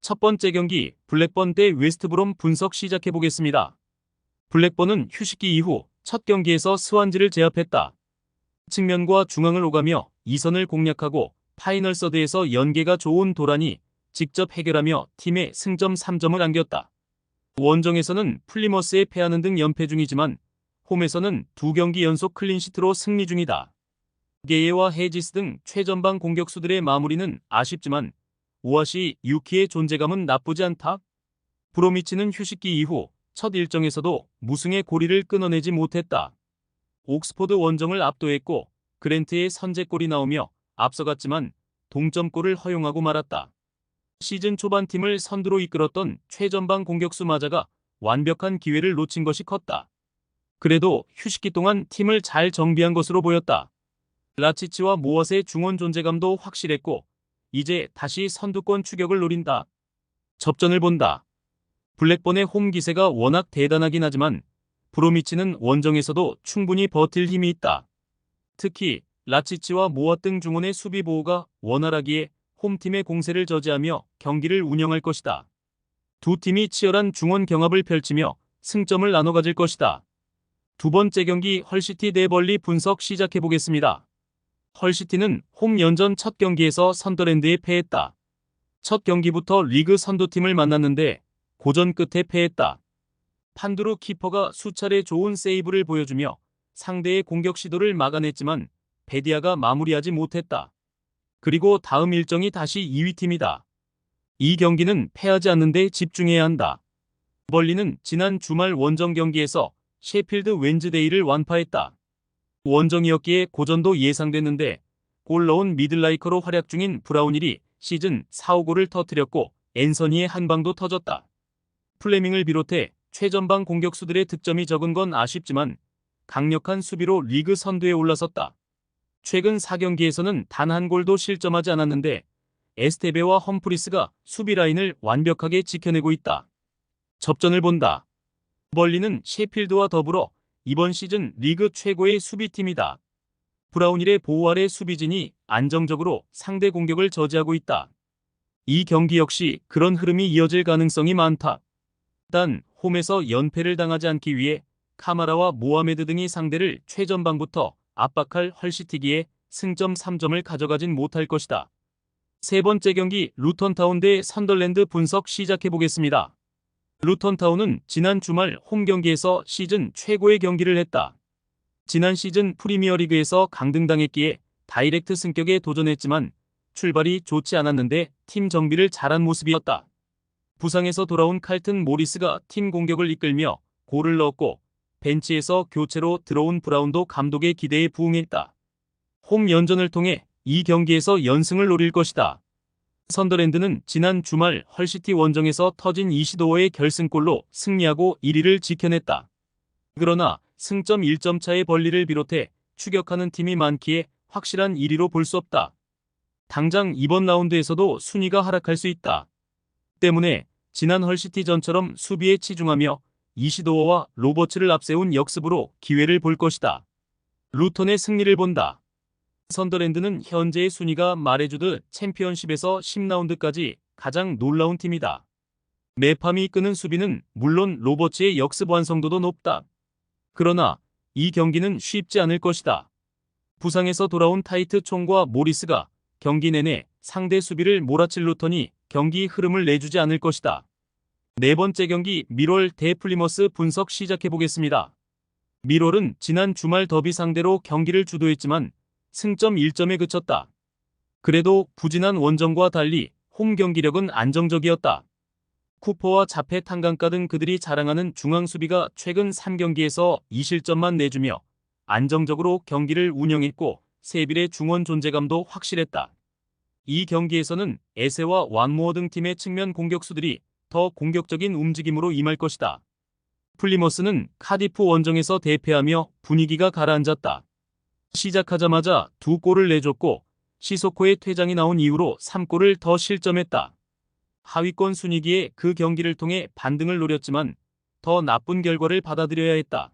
첫 번째 경기 블랙번 대 웨스트브롬 분석 시작해 보겠습니다. 블랙번은 휴식기 이후 첫 경기에서 스완지를 제압했다. 측면과 중앙을 오가며 2선을 공략하고 파이널 서드에서 연계가 좋은 도란이 직접 해결하며 팀에 승점 3점을 안겼다. 원정에서는 플리머스에 패하는 등 연패 중이지만 홈에서는 2경기 연속 클린시트로 승리 중이다. 게예와 헤지스 등 최전방 공격수들의 마무리는 아쉽지만 오아시 유키의 존재감은 나쁘지 않다. 브로미치는 휴식기 이후 첫 일정에서도 무승의 고리를 끊어내지 못했다. 옥스포드 원정을 압도했고 그랜트의 선제골이 나오며 앞서갔지만 동점골을 허용하고 말았다. 시즌 초반 팀을 선두로 이끌었던 최전방 공격수 마자가 완벽한 기회를 놓친 것이 컸다. 그래도 휴식기 동안 팀을 잘 정비한 것으로 보였다. 라치치와 모엇의 중원 존재감도 확실했고 이제 다시 선두권 추격을 노린다. 접전을 본다. 블랙번의 홈 기세가 워낙 대단하긴 하지만 브로미치는 원정에서도 충분히 버틸 힘이 있다. 특히 라치치와 모엇 등 중원의 수비 보호가 원활하기에 홈팀의 공세를 저지하며 경기를 운영할 것이다. 두 팀이 치열한 중원 경합을 펼치며 승점을 나눠 가질 것이다. 두 번째 경기 헐시티 대 벌리 분석 시작해 보겠습니다. 헐시티는 홈 연전 첫 경기에서 선더랜드에 패했다. 첫 경기부터 리그 선두팀을 만났는데 고전 끝에 패했다. 판두루 키퍼가 수차례 좋은 세이브를 보여주며 상대의 공격 시도를 막아냈지만 베디아가 마무리하지 못했다. 그리고 다음 일정이 다시 2위팀이다. 이 경기는 패하지 않는 데 집중해야 한다. 벌리는 지난 주말 원정 경기에서 셰필드 웬즈데이를 완파했다. 원정이었기에 고전도 예상됐는데 골 넣은 미들라이커로 활약 중인 브라운힐이 시즌 4-5골을 터뜨렸고 앤서니의 한 방도 터졌다. 플레밍을 비롯해 최전방 공격수들의 득점이 적은 건 아쉽지만 강력한 수비로 리그 선두에 올라섰다. 최근 4경기에서는 단 한 골도 실점하지 않았는데 에스테베와 험프리스가 수비 라인을 완벽하게 지켜내고 있다. 접전을 본다. 벌리는 셰필드와 더불어 이번 시즌 리그 최고의 수비팀이다. 브라운힐의 보호 아래 수비진이 안정적으로 상대 공격을 저지하고 있다. 이 경기 역시 그런 흐름이 이어질 가능성이 많다. 단 홈에서 연패를 당하지 않기 위해 카마라와 모하메드 등이 상대를 최전방부터 압박할 헐시티기에 승점 3점을 가져가진 못할 것이다. 세 번째 경기 루턴타운 대 선덜랜드 분석 시작해 보겠습니다. 루턴타운은 지난 주말 홈 경기에서 시즌 최고의 경기를 했다. 지난 시즌 프리미어리그에서 강등당했기에 다이렉트 승격에 도전했지만 출발이 좋지 않았는데 팀 정비를 잘한 모습이었다. 부상에서 돌아온 칼튼 모리스가 팀 공격을 이끌며 골을 넣었고 벤치에서 교체로 들어온 브라운도 감독의 기대에 부응했다. 홈 연전을 통해 이 경기에서 연승을 노릴 것이다. 선더랜드는 지난 주말 헐시티 원정에서 터진 이시도어의 결승골로 승리하고 1위를 지켜냈다. 그러나 승점 1점 차의 벌리를 비롯해 추격하는 팀이 많기에 확실한 1위로 볼 수 없다. 당장 이번 라운드에서도 순위가 하락할 수 있다. 때문에 지난 헐시티전처럼 수비에 치중하며 이시도어와 로버츠를 앞세운 역습으로 기회를 볼 것이다. 루턴의 승리를 본다. 선더랜드는 현재의 순위가 말해주듯 챔피언십에서 10라운드까지 가장 놀라운 팀이다. 매팜이 이끄는 수비는 물론 로버츠의 역습 완성도도 높다. 그러나 이 경기는 쉽지 않을 것이다. 부상에서 돌아온 타이트 총과 모리스가 경기 내내 상대 수비를 몰아칠 루턴이 경기 흐름을 내주지 않을 것이다. 네 번째 경기 미롤 대 플리머스 분석 시작해 보겠습니다. 미롤은 지난 주말 더비 상대로 경기를 주도했지만 승점 1점에 그쳤다. 그래도 부진한 원정과 달리 홈 경기력은 안정적이었다. 쿠퍼와 자페 탄강가 등 그들이 자랑하는 중앙 수비가 최근 3경기에서 2실점만 내주며 안정적으로 경기를 운영했고 세빌의 중원 존재감도 확실했다. 이 경기에서는 에세와 완모어 등 팀의 측면 공격수들이 더 공격적인 움직임으로 임할 것이다. 플리머스는 카디프 원정에서 대패하며 분위기가 가라앉았다. 시작하자마자 2골을 내줬고 시소코의 퇴장이 나온 이후로 3골을 더 실점했다. 하위권 순위기에 그 경기를 통해 반등을 노렸지만 더 나쁜 결과를 받아들여야 했다.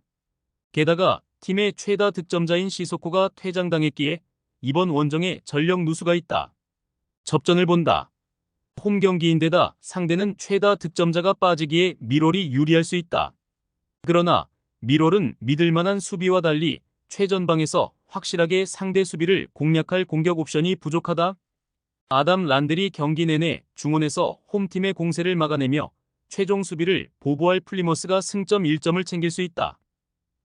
게다가 팀의 최다 득점자인 시소코가 퇴장당했기에 이번 원정에 전력 누수가 있다. 접전을 본다. 홈 경기인데다 상대는 최다 득점자가 빠지기에 미롤이 유리할 수 있다. 그러나 미롤은 믿을만한 수비와 달리 최전방에서 확실하게 상대 수비를 공략할 공격 옵션이 부족하다. 아담 란델이 경기 내내 중원에서 홈팀의 공세를 막아내며 최종 수비를 보보할 플리머스가 승점 1점을 챙길 수 있다.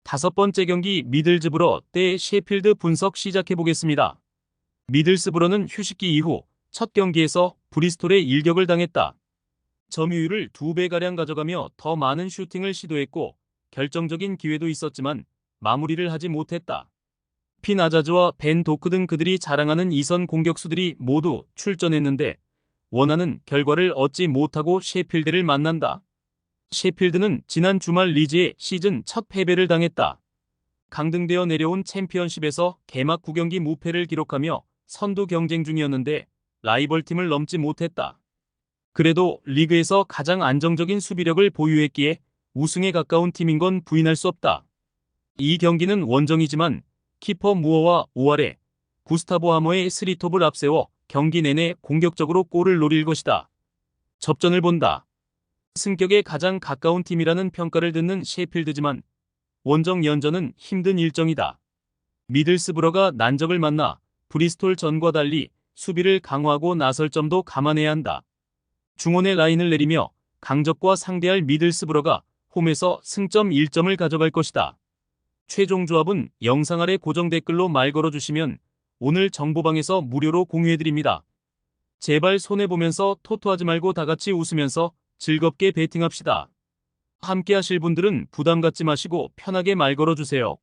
다섯 번째 경기 미들즈브러 대 셰필드 분석 시작해보겠습니다. 미들스브러는 휴식기 이후 첫 경기에서 브리스톨에 일격을 당했다. 점유율을 2배가량 가져가며 더 많은 슈팅을 시도했고 결정적인 기회도 있었지만 마무리를 하지 못했다. 핀 아자즈와 벤 도크 등 그들이 자랑하는 이선 공격수들이 모두 출전했는데 원하는 결과를 얻지 못하고 셰필드를 만난다. 셰필드는 지난 주말 리즈에 시즌 첫 패배를 당했다. 강등되어 내려온 챔피언십에서 개막 9경기 무패를 기록하며 선두 경쟁 중이었는데 라이벌팀을 넘지 못했다. 그래도 리그에서 가장 안정적인 수비력을 보유했기에 우승에 가까운 팀인 건 부인할 수 없다. 이 경기는 원정이지만 키퍼 무어와 5할에 구스타보 하머의 스리톱을 앞세워 경기 내내 공격적으로 골을 노릴 것이다. 접전을 본다. 승격에 가장 가까운 팀이라는 평가를 듣는 셰필드지만 원정 연전은 힘든 일정이다. 미들스브러가 난적을 만나 브리스톨 전과 달리 수비를 강화하고 나설 점도 감안해야 한다. 중원의 라인을 내리며 강적과 상대할 미들스브러가 홈에서 승점 1점을 가져갈 것이다. 최종 조합은 영상 아래 고정 댓글로 말 걸어주시면 오늘 정보방에서 무료로 공유해드립니다. 제발 손해보면서 토토하지 말고 다같이 웃으면서 즐겁게 베팅합시다. 함께 하실 분들은 부담 갖지 마시고 편하게 말 걸어주세요.